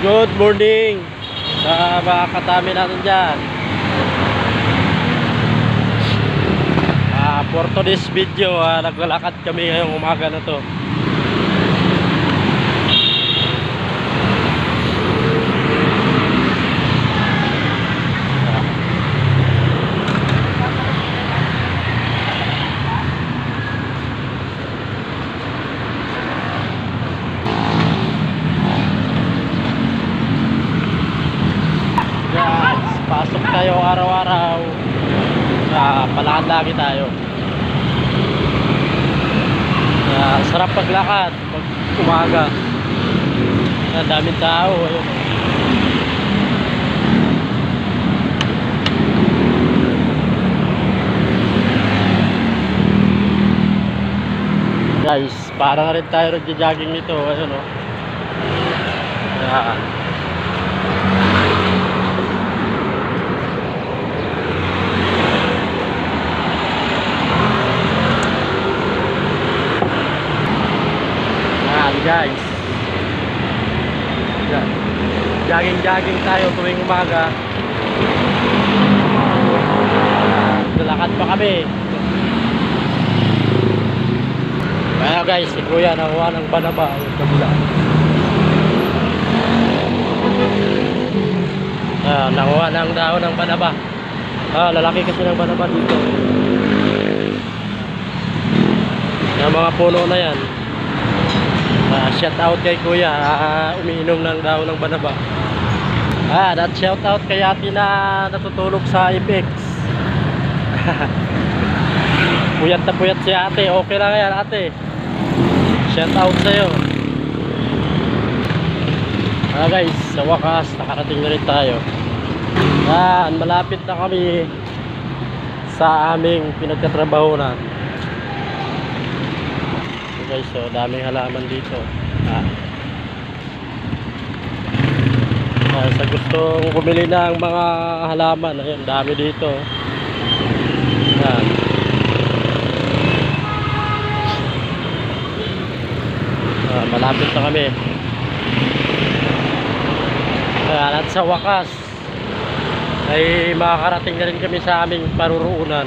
Good morning sa mga katami natin dyan. For today's video, naglalakad kami ngayong umaga na to. Pasok tayo araw-araw. Palakad lagi tayo. Sarap paglakad pag umaga. Ang daming tao. Ayun. Guys, parang rin tayo nagja-jogging nito. Ayun, oh. Yan. Guys, jogging tayo tuwing umaga. Lalakad pa kami. Kaya guys, si Kuya nakuha ng banaba yung kabila. Nakuha ng dahon ng banaba. Lalaki kasi ng banaba dito. Yung mga puno na yan. Shout out kay Kuya, umiinom ng daon ng banaba. That shout out kay ate na natutulog sa Apex. Puyat na puyat si ate, okay lang yan ate. Shout out sa'yo. Guys, sa wakas nakarating na rin tayo. Malapit na kami sa aming pinagtatrabahunan. Guys, so daming halaman dito. Sa gustong bumili ng mga halaman, ayun, dami dito. Yan. Malapit na kami. At sa wakas ay makakarating na rin kami sa aming paruroonan.